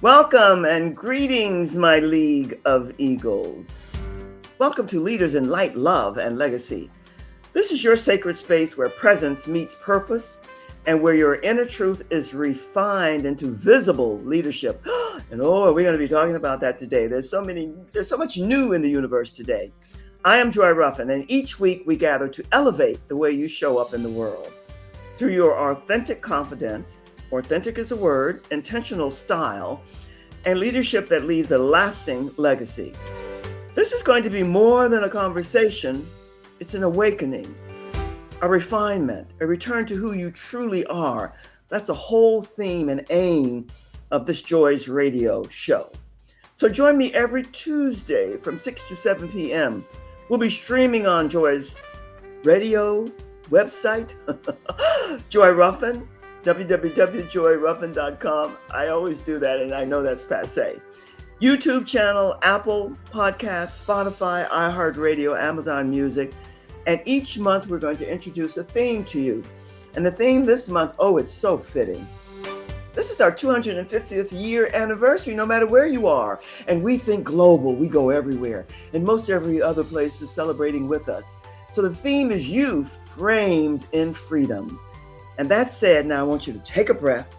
Welcome and greetings, my League of Eagles. Welcome to Leaders in Light, Love, and Legacy. This is your sacred space where presence meets purpose and where your inner truth is refined into visible leadership. And we're going to be talking about that today. There's so much new in the universe today. I am Joy Ruffin, and each week we gather to elevate the way you show up in the world through your authentic confidence. Authentic is a word, intentional style, and leadership that leaves a lasting legacy. This is going to be more than a conversation. It's an awakening, a refinement, a return to who you truly are. That's the whole theme and aim of this Joy's radio show. So join me every Tuesday from 6 to 7 p.m. We'll be streaming on Joy's radio website, Joy Ruffin, www.joyruffin.com. I always do that, and I know that's passé. YouTube channel, Apple Podcasts, Spotify, iHeartRadio, Amazon Music. And each month we're going to introduce a theme to you. And the theme this month, it's so fitting. This is our 250th year anniversary, no matter where you are. And we think global, we go everywhere. And most every other place is celebrating with us. So the theme is youth framed in freedom. And that said, now I want you to take a breath.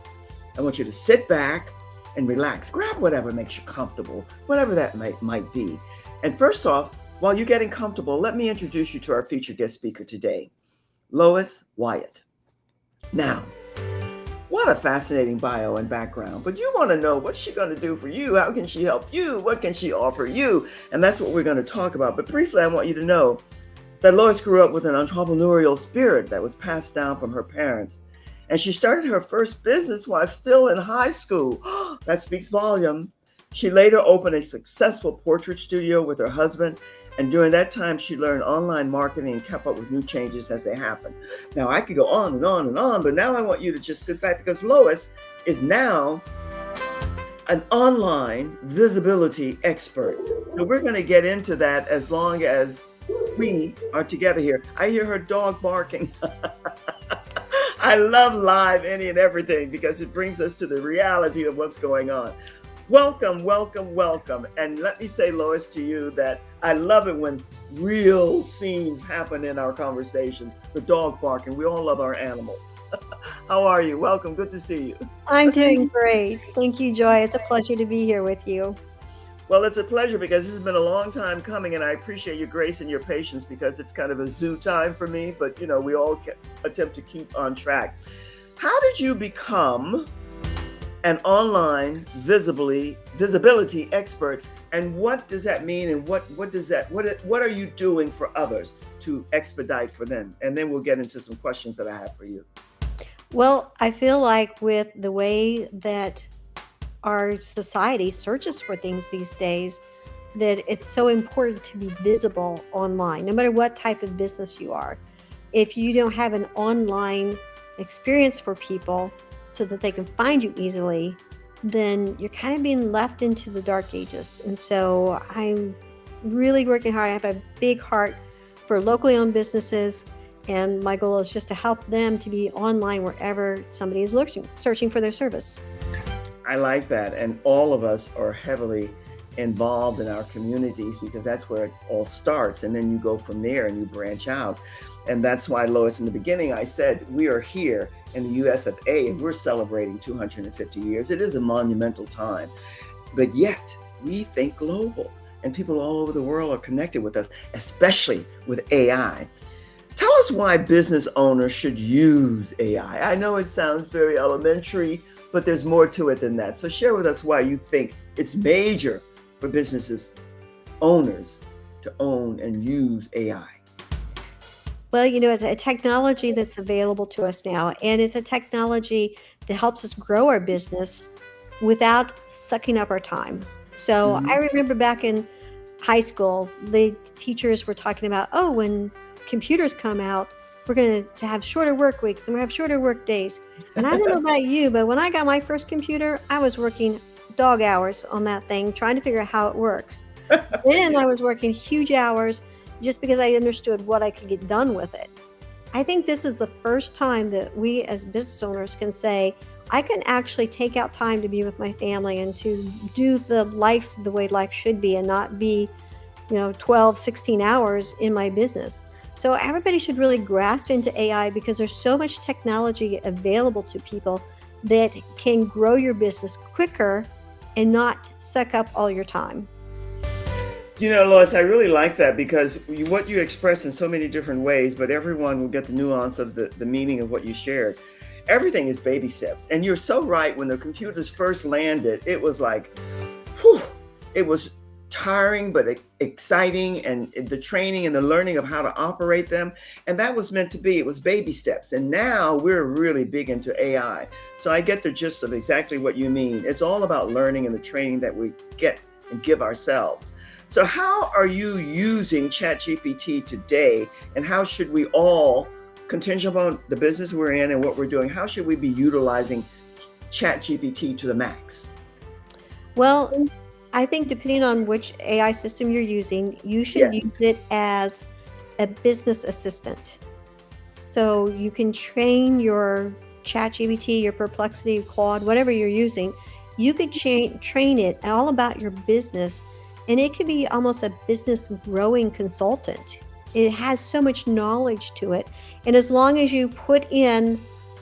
I want you to sit back and relax. Grab whatever makes you comfortable, whatever that might be. And first off, while you're getting comfortable, let me introduce you to our featured guest speaker today, Lois Wyant. Now, what a fascinating bio and background, but you want to know what's she going to do for you? How can she help you? What can she offer you? And that's what we're going to talk about. But briefly, I want you to know that Lois grew up with an entrepreneurial spirit that was passed down from her parents. And she started her first business while still in high school. That speaks volumes. She later opened a successful portrait studio with her husband. And during that time, she learned online marketing and kept up with new changes as they happened. Now, I could go on and on and on, but now I want you to just sit back because Lois is now an online visibility expert. So we're going to get into that as long as we are together here. I hear her dog barking. I love live any and everything because it brings us to the reality of what's going on. Welcome, welcome, welcome. And let me say, Lois, to you that I love it when real scenes happen in our conversations. The dog barking. We all love our animals. How are you? Welcome. Good to see you. I'm doing great. Thank you, Joy. It's a pleasure to be here with you. Well, it's a pleasure because this has been a long time coming, and I appreciate your grace and your patience because it's kind of a zoo time for me, but we all attempt to keep on track. How did you become an online visibility expert, and what does that mean, and what are you doing for others to expedite for them? And then we'll get into some questions that I have for you. Well, I feel like with the way that our society searches for things these days, that it's so important to be visible online, no matter what type of business you are. If you don't have an online experience for people so that they can find you easily, then you're kind of being left into the dark ages. And so I'm really working hard. I have a big heart for locally owned businesses, and my goal is just to help them to be online wherever somebody is searching for their service. I like that. And all of us are heavily involved in our communities because that's where it all starts. And then you go from there and you branch out. And that's why, Lois, in the beginning, I said we are here in the US of A and we're celebrating 250 years. It is a monumental time. But yet we think global, and people all over the world are connected with us, especially with AI. Tell us why business owners should use AI. I know it sounds very elementary, but there's more to it than that. So share with us why you think it's major for businesses owners to own and use AI. Well, it's a technology that's available to us now, and it's a technology that helps us grow our business without sucking up our time. So I remember back in high school, the teachers were talking about, when computers come out, we're going to have shorter work weeks and we have shorter work days. And I don't know about you, but when I got my first computer, I was working dog hours on that thing, trying to figure out how it works. Then I was working huge hours just because I understood what I could get done with it. I think this is the first time that we as business owners can say, I can actually take out time to be with my family and to do the life the way life should be and not be, 12, 16 hours in my business. So everybody should really grasp into AI because there's so much technology available to people that can grow your business quicker and not suck up all your time. Lois, I really like that because what you express in so many different ways, but everyone will get the nuance of the meaning of what you shared. Everything is baby steps. And you're so right. When the computers first landed, it was like, whew, it was tiring, but exciting. And the training and the learning of how to operate them. And that was meant to be, it was baby steps. And now we're really big into AI. So I get the gist of exactly what you mean. It's all about learning and the training that we get and give ourselves. So how are you using ChatGPT today, and how should we all, contingent upon the business we're in and what we're doing, how should we be utilizing ChatGPT to the max? Well, I think depending on which AI system you're using, you should use it as a business assistant. So you can train your ChatGPT, your Perplexity, Claude, whatever you're using. You could train it all about your business, and it could be almost a business growing consultant. It has so much knowledge to it. And as long as you put in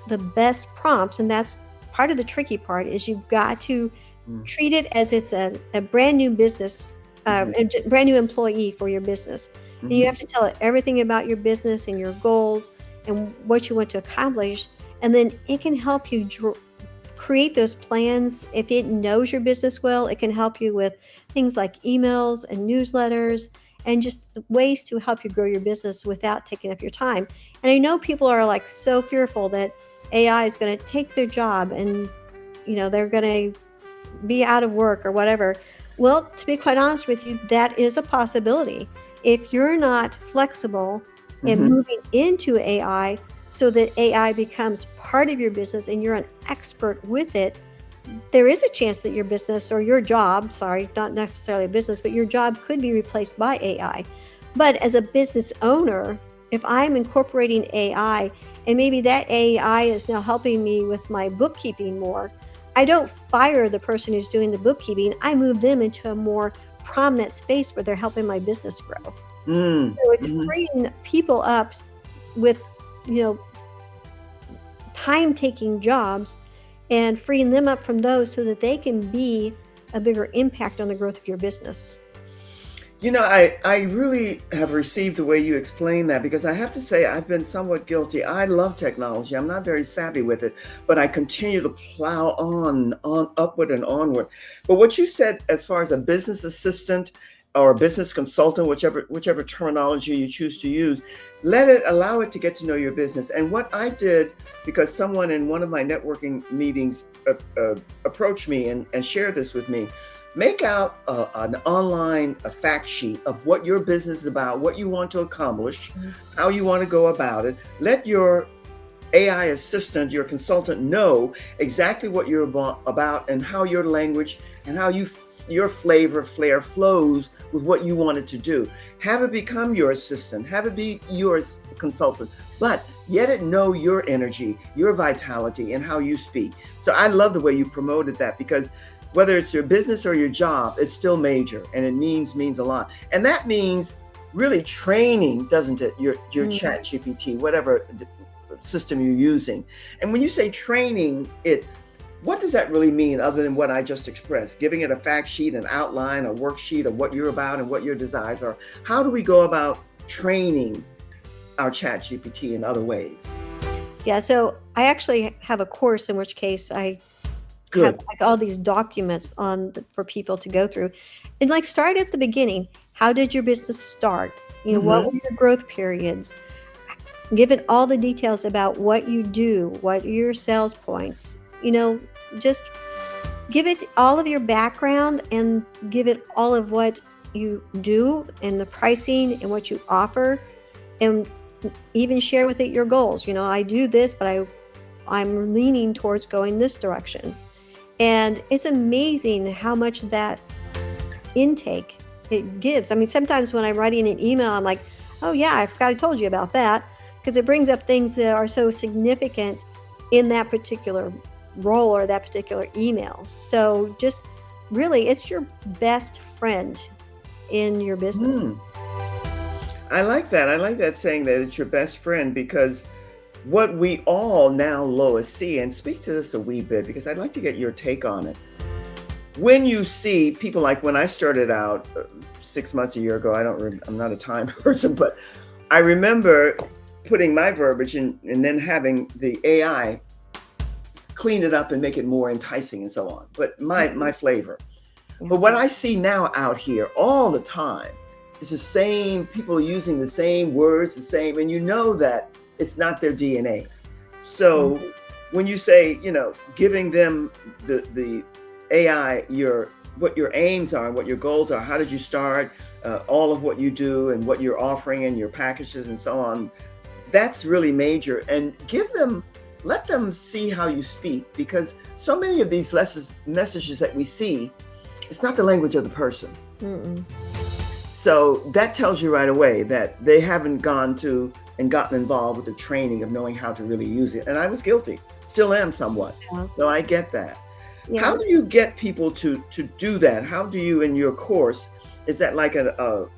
the best prompts, and that's part of the tricky part, is you've got to treat it as it's a brand new business, a brand new employee for your business. And you have to tell it everything about your business and your goals and what you want to accomplish. And then it can help you create those plans. If it knows your business well, it can help you with things like emails and newsletters and just ways to help you grow your business without taking up your time. And I know people are like so fearful that AI is going to take their job and, they're going to be out of work or whatever. Well, to be quite honest with you, that is a possibility. If you're not flexible in moving into AI so that AI becomes part of your business and you're an expert with it, there is a chance that your business or your job, not necessarily a business, but your job could be replaced by AI. But as a business owner, if I'm incorporating AI and maybe that AI is now helping me with my bookkeeping more, I don't fire the person who's doing the bookkeeping. I move them into a more prominent space where they're helping my business grow. So it's freeing people up with, time-taking jobs and freeing them up from those so that they can be a bigger impact on the growth of your business. I really have received the way you explain that, because I have to say I've been somewhat guilty. I love technology. I'm not very savvy with it, but I continue to plow on upward and onward. But what you said as far as a business assistant or a business consultant, whichever terminology you choose to use, allow it to get to know your business. And what I did, because someone in one of my networking meetings approached me and shared this with me, make out an online fact sheet of what your business is about, what you want to accomplish, how you want to go about it. Let your AI assistant, your consultant, know exactly what you're about and how your language and how your flair flows with what you want it to do. Have it become your assistant, have it be your consultant, but yet it know your energy, your vitality, and how you speak. So I love the way you promoted that, because whether it's your business or your job, it's still major, and it means a lot. And that means really training, doesn't it? Your ChatGPT, whatever system you're using. And when you say training it, what does that really mean other than what I just expressed? Giving it a fact sheet, an outline, a worksheet of what you're about and what your desires are. How do we go about training our ChatGPT in other ways? Yeah, so I actually have a course in which case I have like all these documents for people to go through, and start at the beginning. How did your business start? What were your growth periods? Give it all the details about what you do, what are your sales points. Just give it all of your background and give it all of what you do and the pricing and what you offer, and even share with it your goals. I do this, but I'm leaning towards going this direction. And it's amazing how much that intake it gives. I mean, sometimes when I'm writing an email, I'm like, oh yeah, I forgot I told you about that, because it brings up things that are so significant in that particular role or that particular email. So just really, it's your best friend in your business. I like that. I like that saying that it's your best friend, because what we all now, Lois, see, and speak to this a wee bit because I'd like to get your take on it. When you see people, like when I started out 6 months, a year ago, I'm not a time person, but I remember putting my verbiage in and then having the AI clean it up and make it more enticing and so on. But my flavor. But what I see now out here all the time is the same people using the same words, the same, and you know that it's not their DNA. So when you say, giving them the AI what your aims are and what your goals are, how did you start, all of what you do and what you're offering and your packages and so on, that's really major. And let them see how you speak, because so many of these messages that we see, it's not the language of the person. So that tells you right away that they haven't gone to and gotten involved with the training of knowing how to really use it. And I was guilty, still am somewhat. So I get that. How do you get people to do that? How do you, in your course, is that like a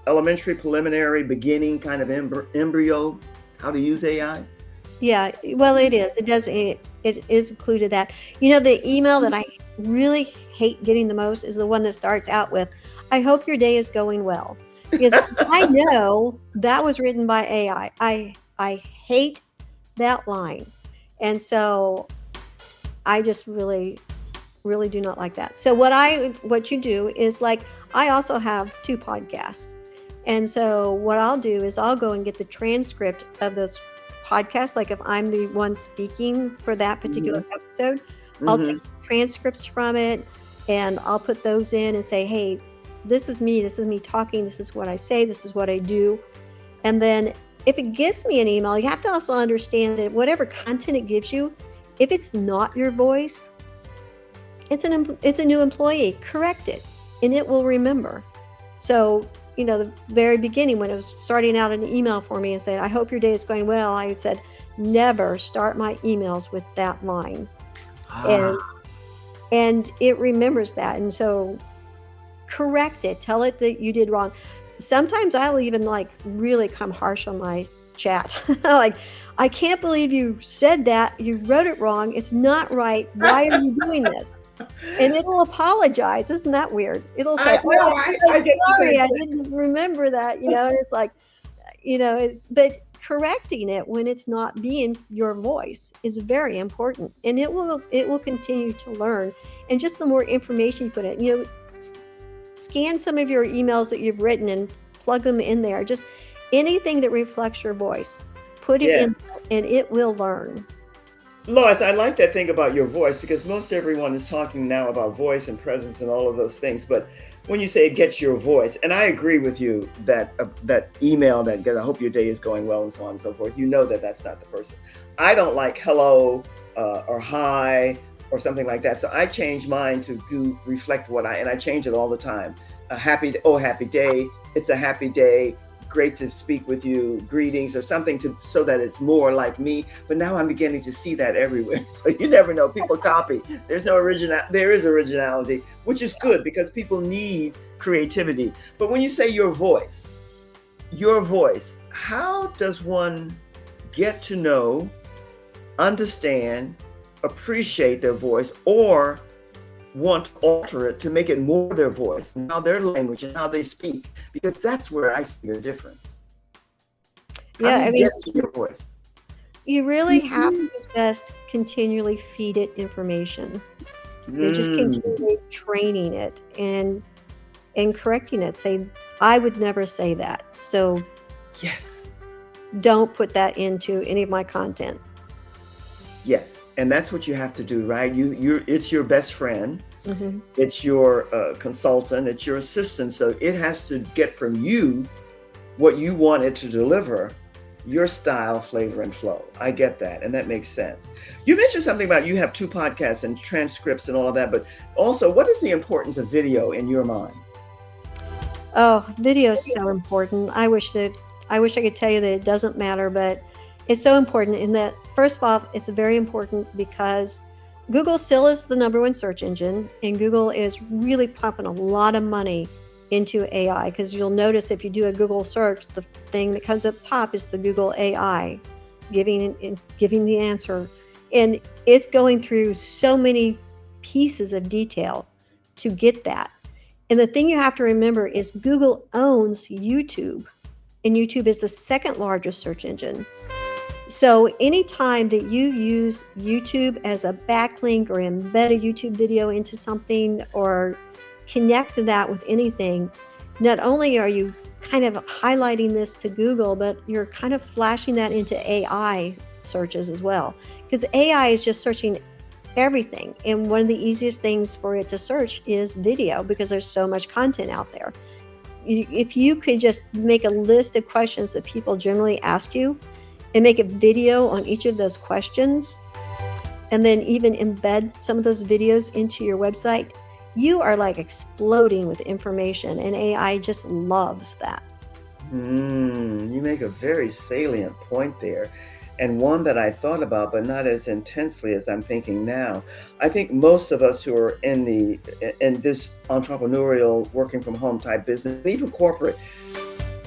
elementary, preliminary, beginning kind of embryo, how to use AI? Yeah, well, it is. It does. It is included that. The email that I really hate getting the most is the one that starts out with, "I hope your day is going well," because I know that was written by AI. I hate that line, and so I just really, really do not like that. So what you do is, like, I also have 2 podcasts, and so what I'll do is I'll go and get the transcript of those podcasts. Like if I'm the one speaking for that particular episode, I'll take transcripts from it and I'll put those in and say, "Hey, this is me talking, this is what I say, this is what I do." And then if it gives me an email, you have to also understand that whatever content it gives you, if it's not your voice, it's a new employee, correct it and it will remember. So the very beginning, when it was starting out an email for me and said, "I hope your day is going well," I said, never start my emails with that line. And it remembers that. And so correct it, tell it that you did wrong. Sometimes I'll even really come harsh on my chat. Like, "I can't believe you said that. You wrote it wrong. It's not right. Why are you doing this?" And it'll apologize. Isn't that weird? It'll say, I'm sorry, I didn't remember that, and it's like, but correcting it when it's not being your voice is very important, and it will continue to learn. And just the more information you put in, scan some of your emails that you've written and plug them in there. Just anything that reflects your voice, put it in, and it will learn. Lois, I like that thing about your voice, because most everyone is talking now about voice and presence and all of those things. But when you say it gets your voice, and I agree with you that that email that "I hope your day is going well" and so on and so forth, that's not the person. I don't like hello or hi or something like that. So I change mine to reflect and I change it all the time. Happy day. It's a happy day. Great to speak with you, greetings, or something so that it's more like me. But now I'm beginning to see that everywhere. So you never know. People copy. There is originality, which is good because people need creativity. But when you say your voice, how does one get to know, understand, appreciate their voice, or want to alter it to make it more their voice, now their language and how they speak? Because that's where I see the difference. How do you get to your voice? You really have to just continually feed it information. You're just continually training it and correcting it. Say, "I would never say that, so yes, don't put that into any of my content." Yes, and that's what you have to do, right? It's your best friend. It's your consultant. It's your assistant. So it has to get from you what you want it to deliver, your style, flavor, and flow. I get that, and that makes sense. You mentioned something about you have 2 podcasts and transcripts and all of that, but also, what is the importance of video in your mind? Oh, video is so important. I wish I could tell you that it doesn't matter, but it's so important in that, first of all, it's very important because Google still is the number one search engine, and Google is really pumping a lot of money into AI, because you'll notice if you do a Google search, the thing that comes up top is the Google AI giving the answer. And it's going through so many pieces of detail to get that. And the thing you have to remember is Google owns YouTube, and YouTube is the second largest search engine. So anytime that you use YouTube as a backlink or embed a YouTube video into something or connect that with anything, not only are you kind of highlighting this to Google, but you're kind of flashing that into AI searches as well. Because AI is just searching everything. And one of the easiest things for it to search is video, because there's so much content out there. If you could just make a list of questions that people generally ask you and make a video on each of those questions, and then even embed some of those videos into your website, you are like exploding with information, and AI just loves that. You make a very salient point there, and one that I thought about, but not as intensely as I'm thinking now. I think most of us who are in this entrepreneurial, working from home type business, even corporate,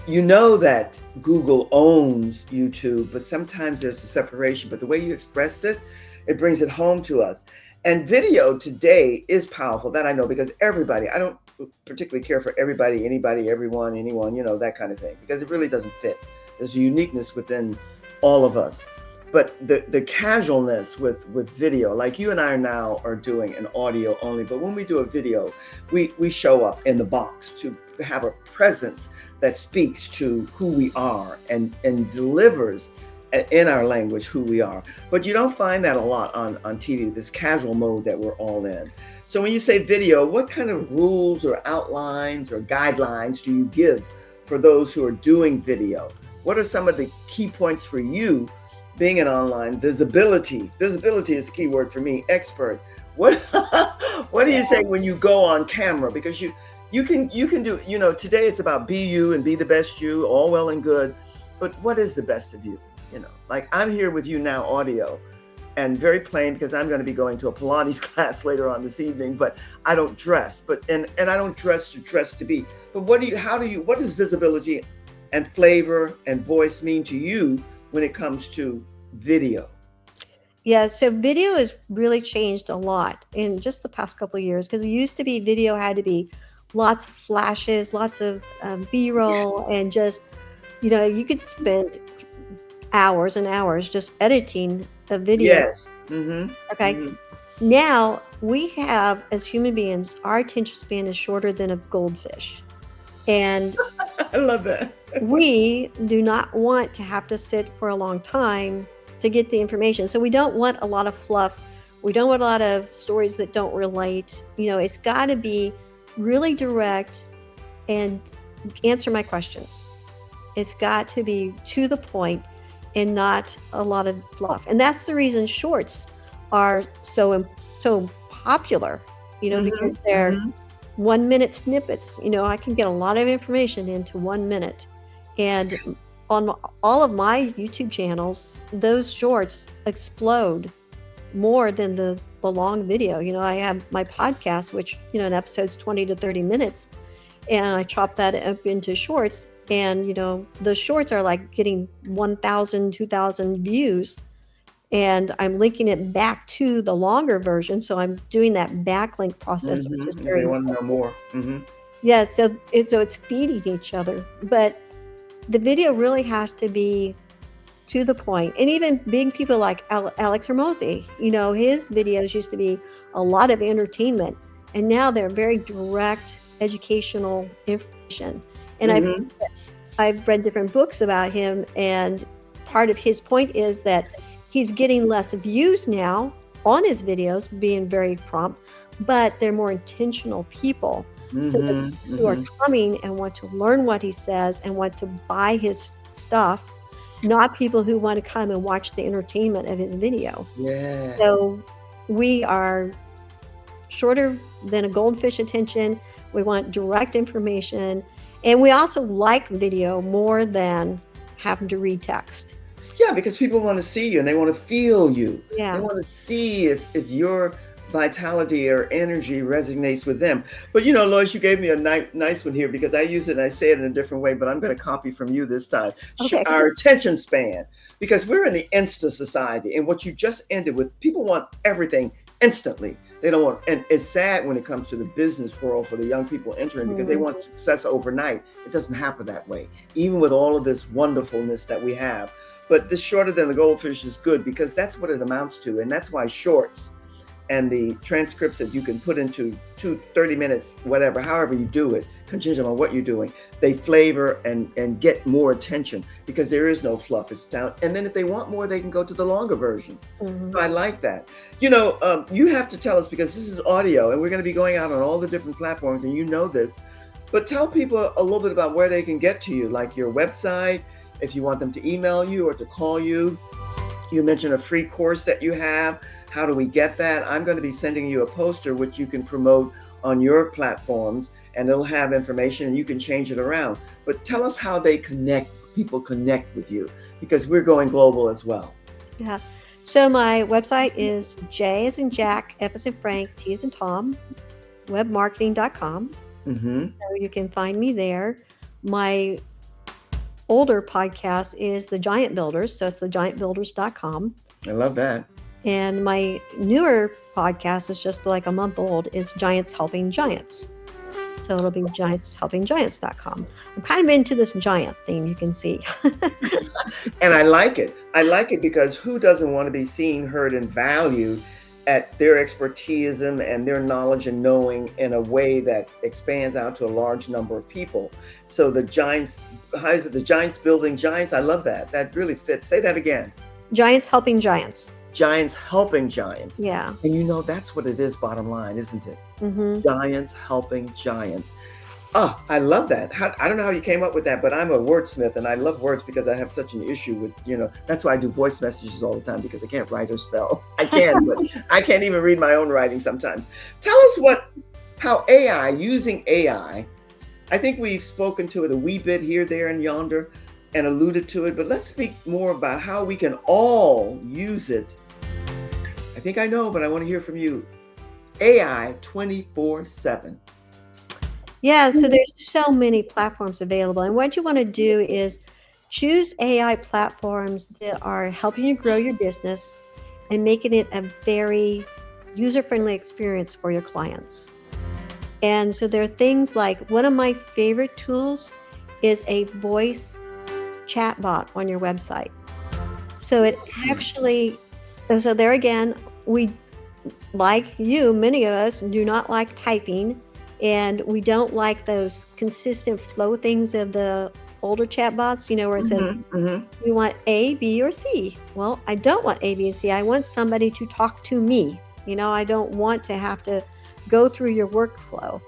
you know that Google owns YouTube, but sometimes there's a separation. But the way you expressed it, it brings it home to us. And video today is powerful, that I know, because everybody, I don't particularly care for everybody, anybody, everyone, anyone, that kind of thing, because it really doesn't fit. There's a uniqueness within all of us. But the casualness with video, like you and I now are doing an audio only, but when we do a video, we show up in the box to have a presence that speaks to who we are and delivers in our language who we are. But you don't find that a lot on TV, this casual mode that we're all in. So when you say video, what kind of rules or outlines or guidelines do you give for those who are doing video? What are some of the key points for you being an online visibility? Visibility is the key word for me, expert. What do you say when you go on camera? Because you can do, today it's about be you and be the best you, all well and good. But what is the best of you? Like I'm here with you now, audio, and very plain, because I'm going to be going to a Pilates class later on this evening, but I don't dress, and I don't dress to be. But what does visibility and flavor and voice mean to you when it comes to video? Yeah, so video has really changed a lot in just the past couple of years, because it used to be video had to be lots of flashes, lots of B-roll, and just, you could spend hours and hours just editing a video. Yes. Mm-hmm. Okay. Mm-hmm. Now we have, as human beings, our attention span is shorter than a goldfish. And I love that. We do not want to have to sit for a long time to get the information. So we don't want a lot of fluff. We don't want a lot of stories that don't relate. It's got to be really direct and answer my questions. It's got to be to the point and not a lot of fluff. And that's the reason shorts are so popular, Mm-hmm. because they're 1 minute snippets. I can get a lot of information into 1 minute. And on all of my YouTube channels, those shorts explode more than the long video. I have my podcast, which, an episode's 20 to 30 minutes, and I chop that up into shorts. And, the shorts are like getting 1,000, 2,000 views, and I'm linking it back to the longer version. So I'm doing that backlink process, which is very important. They want to know more. Mm-hmm. Yeah, so it's feeding each other. But the video really has to be to the point. And even big people like Alex Hormozi, his videos used to be a lot of entertainment, and now they're very direct educational information. And I've read different books about him, and part of his point is that he's getting less views now on his videos, being very prompt, but they're more intentional people. So the people who are coming and want to learn what he says and want to buy his stuff, not people who want to come and watch the entertainment of his video. Yeah. So we are shorter than a goldfish attention. We want direct information. And we also like video more than having to read text. Yeah, because people want to see you and they want to feel you. They Yeah. want to see if your vitality or energy resonates with them. But you know, Lois, you gave me a nice one here because I use it and I say it in a different way, but I'm going to copy from you this time. Okay. Our attention span, because we're in the Insta society, and what you just ended with, people want everything instantly. They don't want, and it's sad when it comes to the business world for the young people entering because they Mhm. want success overnight. It doesn't happen that way, even with all of this wonderfulness that we have. But this shorter than the goldfish is good because that's what it amounts to. And that's why shorts and the transcripts that you can put into 30 minutes, whatever, however you do it, contingent on what you're doing, they flavor and get more attention because there is no fluff. It's down. And then if they want more, they can go to the longer version. Mhm. So I like that. You know, you have to tell us because this is audio and we're going to be going out on all the different platforms and you know this, but tell people a little bit about where they can get to you, like your website, if you want them to email you or to call you. You mentioned a free course that you have. How do we get that? I'm going to be sending you a poster which you can promote on your platforms and it'll have information and you can change it around. But tell us how people connect with you because we're going global as well. Yeah. So my website is J as in Jack, F as in Frank, T as in Tom, webmarketing.com. Mm-hmm. So you can find me there. My older podcast is The Giant Builders. So it's thegiantbuilders.com. I love that. And my newer podcast is just like a month old, is Giants Helping Giants. So it'll be giantshelpinggiants.com. I'm kind of into this giant theme, you can see. And I like it. I like it because who doesn't want to be seen, heard, and valued at their expertise and their knowledge and knowing in a way that expands out to a large number of people. So the Giants, how is it? The Giants building giants. I love that. That really fits. Say that again. Giants Helping Giants. Giants helping giants. Yeah. And you know, that's what it is, bottom line, isn't it? Mm-hmm. Giants helping giants. Oh, I love that. I don't know how you came up with that, but I'm a wordsmith and I love words because I have such an issue with, that's why I do voice messages all the time because I can't write or spell. I can, but I can't even read my own writing sometimes. Tell us how using AI, I think we've spoken to it a wee bit here, there, and yonder and alluded to it, but let's speak more about how we can all use it. I think I know, but I want to hear from you. AI 24/7. Yeah, so there's so many platforms available. And what you want to do is choose AI platforms that are helping you grow your business and making it a very user-friendly experience for your clients. And so there are things like, one of my favorite tools is a voice chatbot on your website. So it actually, so there again, we, like you, many of us do not like typing. And we don't like those consistent flow things of the older chatbots, where it says, we want A, B, or C. Well, I don't want A, B, and C. I want somebody to talk to me. I don't want to have to go through your workflow.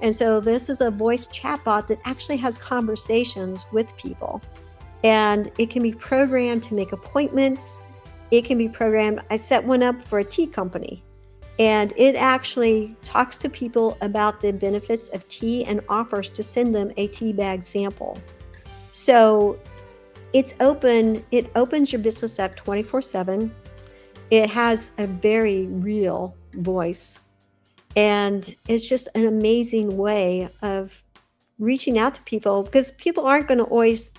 And so this is a voice chatbot that actually has conversations with people. And it can be programmed to make appointments. It can be programmed. I set one up for a tea company. And it actually talks to people about the benefits of tea and offers to send them a tea bag sample. So it's open. It opens your business up 24/7. It has a very real voice. And it's just an amazing way of reaching out to people because people aren't going to always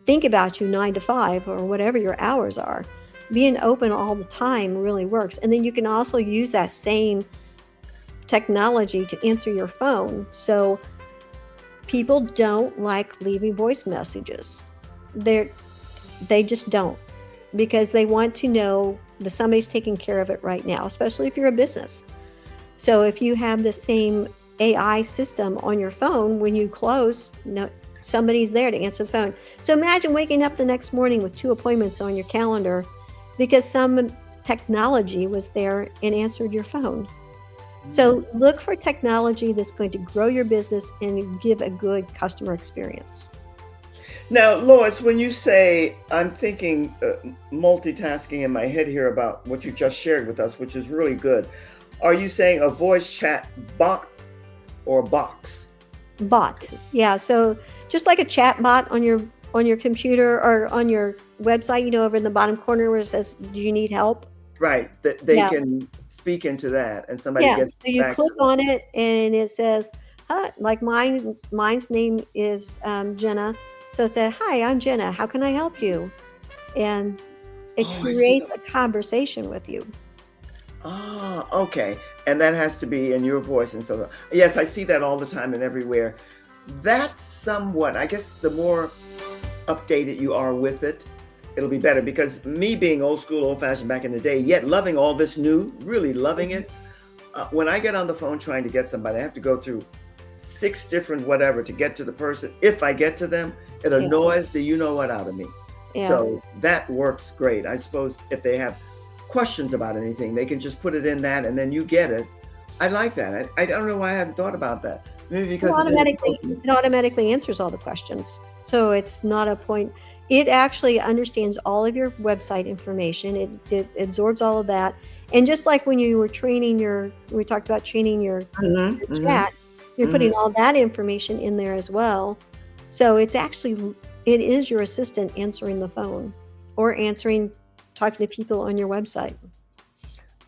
think about you 9 to 5 or whatever your hours are. Being open all the time really works. And then you can also use that same technology to answer your phone. So people don't like leaving voice messages. They just don't, because they want to know that somebody's taking care of it right now, especially if you're a business. So if you have the same AI system on your phone, when you close, somebody's there to answer the phone. So imagine waking up the next morning with 2 appointments on your calendar because some technology was there and answered your phone. So look for technology that's going to grow your business and give a good customer experience. Now, Lois, when you say, I'm thinking multitasking in my head here about what you just shared with us, which is really good. Are you saying a voice chat bot or box? Bot. Yeah. So just like a chat bot on your computer or on your website, over in the bottom corner where it says, "Do you need help?" Right. That they Yeah. can speak into that and somebody Yeah. gets So you back to click them. on it and it says, "Hi," like mine's name is Jenna. So it said, "Hi, I'm Jenna. How can I help you?" And it Oh, I see. creates a conversation with you. Ah, okay. And that has to be in your voice and so on. Yes, I see that all the time and everywhere. That's somewhat, I guess the more updated you are with it, it'll be better because me being old school, old fashioned back in the day, yet loving all this new, really loving Mhm. it. When I get on the phone trying to get somebody, I have to go through six different whatever to get to the person. If I get to them, it Yeah. annoys the you know what out of me. Yeah. So that works great. I suppose if they have questions about anything, they can just put it in that and then you get it. I like that. I don't know why I haven't thought about that. Maybe It because it didn't occur automatically to me. it automatically answers all the questions. So it's not a point. It actually understands all of your website information. It absorbs all of that. And just like when you were we talked about training Mhm, your mhm, chat, you're putting mhm. all that information in there as well. So it is your assistant answering the phone or talking to people on your website.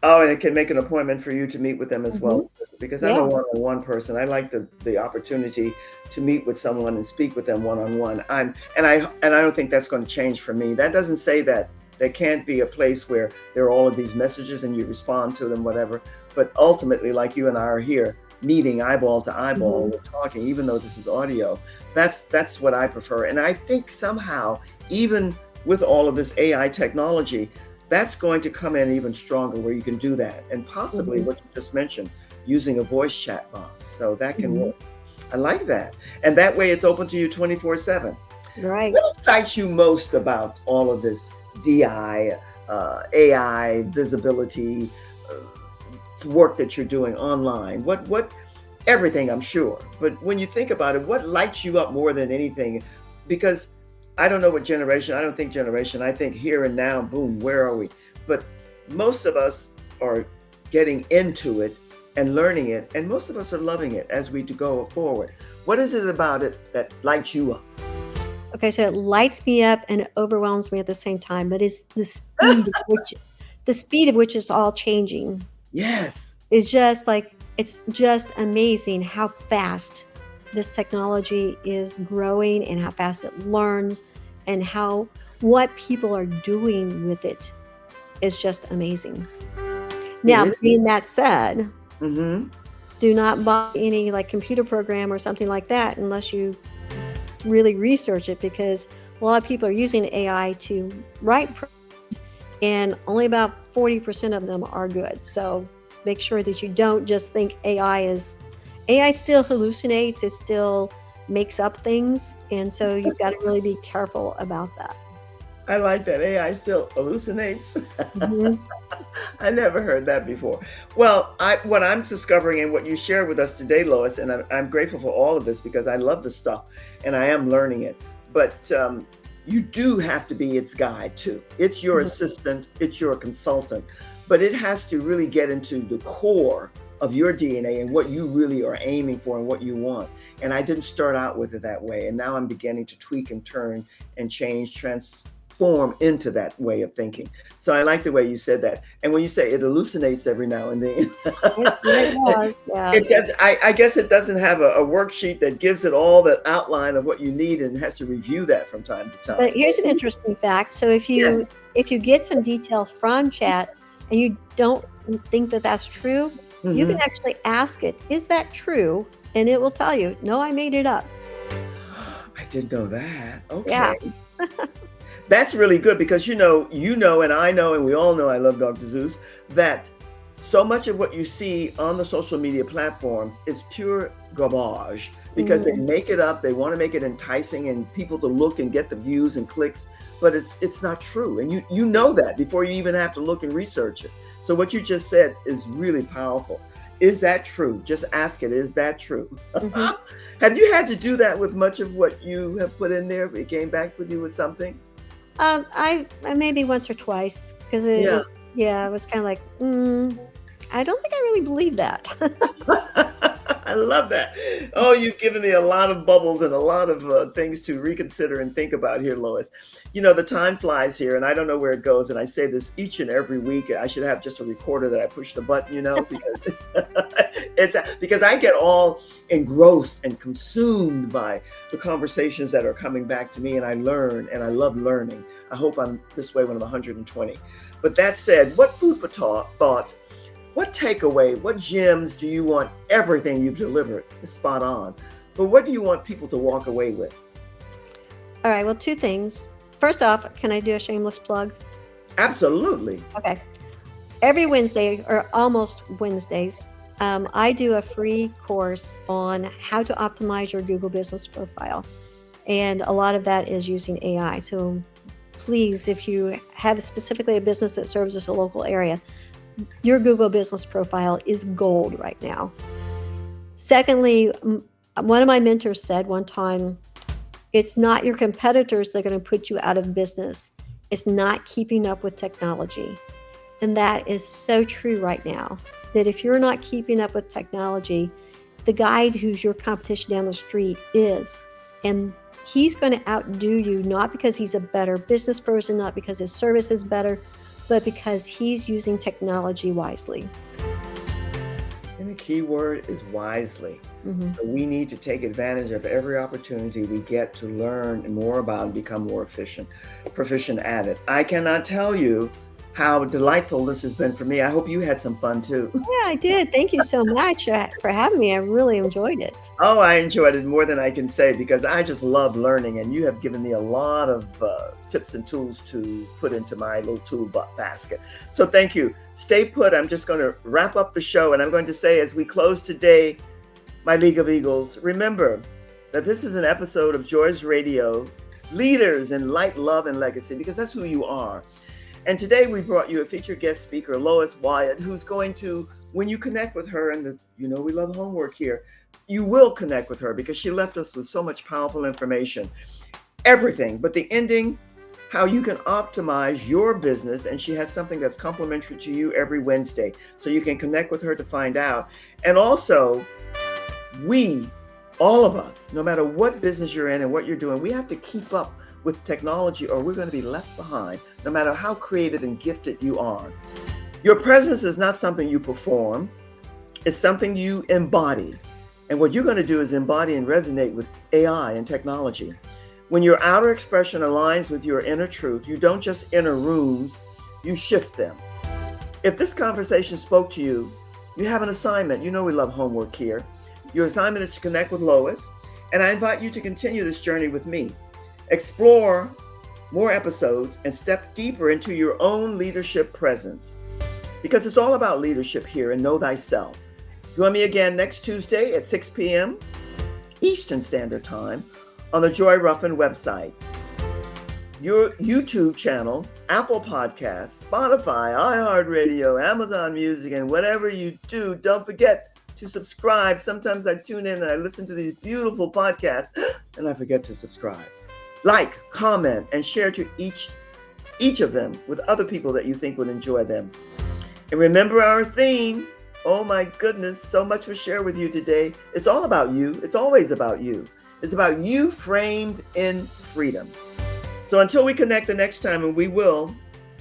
Oh, and it can make an appointment for you to meet with them as well, Mhm. too, because I'm a Yeah. one-on-one person. I like the opportunity to meet with someone and speak with them one-on-one. And I don't think that's going to change for me. That doesn't say that there can't be a place where there are all of these messages and you respond to them, whatever. But ultimately, like you and I are here, meeting eyeball to eyeball, Mhm. we're talking, even though this is audio. That's what I prefer. And I think somehow, even with all of this AI technology, that's going to come in even stronger where you can do that. And possibly Mhm. what you just mentioned, using a voice chat box. So that can Mhm. work. I like that. And that way it's open to you 24/7. Right. What excites you most about all of this VI, AI, visibility work that you're doing online? Everything, I'm sure. But when you think about it, what lights you up more than anything? Because I don't know what generation, I don't think generation, I think here and now, boom, where are we? But most of us are getting into it and learning it, and most of us are loving it as we go forward. What is it about it that lights you up? Okay, so it lights me up and it overwhelms me at the same time, but it's the speed of which it's all changing. Yes. It's just amazing how fast this technology is growing and how fast it learns and how what people are doing with it is just amazing. It Now, is. being that said, Mm-hmm. do not buy any like computer program or something like that unless you really research it because a lot of people are using AI to write and only about 40% of them are good. So make sure that you don't just think AI still hallucinates, it still makes up things. And so you've got to really be careful about that. I like that. AI still hallucinates. Mhm. I never heard that before. Well, what I'm discovering and what you shared with us today, Lois, and I'm grateful for all of this because I love this stuff and I am learning it. But you do have to be its guide too. It's your Mhm. assistant, it's your consultant, but it has to really get into the core of your DNA and what you really are aiming for and what you want. And I didn't start out with it that way. And now I'm beginning to tweak and turn and change, transform into that way of thinking. So I like the way you said that. And when you say it hallucinates every now and then, It does, yeah. it does. I guess it doesn't have a worksheet that gives it all the outline of what you need and has to review that from time to But time. here's an interesting fact. So Yes. if you get some details from chat and you don't think that that's true, you can Hmm. actually ask it, "Is that true?" And it will tell you, "No, I made it up." I didn't know that. Yeah. Okay. That's really good because and I know, and we all know I love Dr. Zeus, that so much of what you see on the social media platforms is pure garbage because they Mhm. make it up, they want to make it enticing and people to look and get the views and clicks, but it's not true. And you know that before you even have to look and research it. So what you just said is really powerful. Is that true? Just ask it, is that true? Mhm. Have you had to do that with much of what you have put in there? It came back with you with something? I maybe once or twice because it Yeah. was yeah, it was kinda like, I don't think I really believe that." I I love that. Oh, you've given me a lot of bubbles and a lot of things to reconsider and think about here, Lois. You know, the time flies here, and I don't know where it goes. And I say this each and every week. I should have just a recorder that I push the button, because because I get all engrossed and consumed by the conversations that are coming back to me, and I learn, and I love learning. I hope I'm this way when I'm 120. But that said, what food for thought? What takeaway, what gems do you want everything you've delivered is spot on? But what do you want people to walk away with? All right, well, two things. First off, can I do a shameless plug? Absolutely. Okay. Every Wednesday, or almost Wednesdays, I do a free course on how to optimize your Google business profile. And a lot of that is using AI. So please, if you have specifically a business that serves a local area, your Google business profile is gold right now. Secondly, one of my mentors said one time, it's not your competitors that are going to put you out of business. It's not keeping up with technology. And that is so true right now, that if you're not keeping up with technology, the guy who's your competition down the street is. And he's going to outdo you, not because he's a better business person, not because his service is better, but because he's using technology wisely. And the key word is wisely. Mm-hmm. So we need to take advantage of every opportunity we get to learn more about and become more proficient at it. I cannot tell you how delightful this has been for me. I hope you had some fun too. Yeah, I did. Thank you so much for having me. I really enjoyed it. Oh, I enjoyed it more than I can say because I just love learning, and you have given me a lot of tips and tools to put into my little tool basket. So thank you. Stay put. I'm just going to wrap up the show, and I'm going to say as we close today, my League of Eagles, remember that this is an episode of Joy's Radio, Leaders in Light, Love, and Legacy, because that's who you are. And today we brought you a featured guest speaker, Lois Wyant, who's going to, when you connect with her, and we love homework here, you will connect with her because she left us with so much powerful information. Everything, but the ending, how you can optimize your business. And she has something that's complimentary to you every Wednesday. So you can connect with her to find out. And also, all of us, no matter what business you're in and what you're doing, we have to keep up with technology or we're going to be left behind, no matter how creative and gifted you are. Your presence is not something you perform, it's something you embody. And what you're going to do is embody and resonate with AI and technology. When your outer expression aligns with your inner truth, you don't just enter rooms, you shift them. If this conversation spoke to you, you have an assignment. We love homework here. Your assignment is to connect with Lois, and I invite you to continue this journey with me. Explore more episodes and step deeper into your own leadership presence, because it's all about leadership here and know thyself. Join me again next Tuesday at 6 p.m. Eastern Standard Time on the Joy Ruffin website, your YouTube channel, Apple Podcasts, Spotify, iHeartRadio, Amazon Music, and whatever you do, don't forget to subscribe. Sometimes I tune in and I listen to these beautiful podcasts and I forget to subscribe. Like, comment, and share to each of them with other people that you think would enjoy them. And remember our theme. Oh my goodness, so much to share with you today. It's all about you. It's always about you. It's about you framed in freedom. So until we connect the next time, and we will,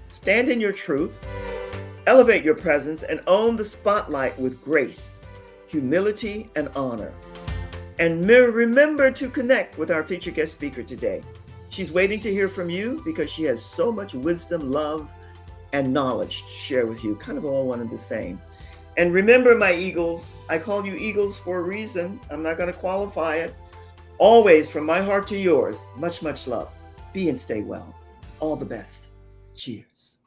stand in your truth, elevate your presence, and own the spotlight with grace, humility, and honor. And remember to connect with our featured guest speaker today. She's waiting to hear from you because she has so much wisdom, love, and knowledge to share with you, kind of all one and the same. And remember, my Eagles, I call you Eagles for a reason. I'm not going to qualify it. Always from my heart to yours, much, much love. Be and stay well. All the best. Cheers.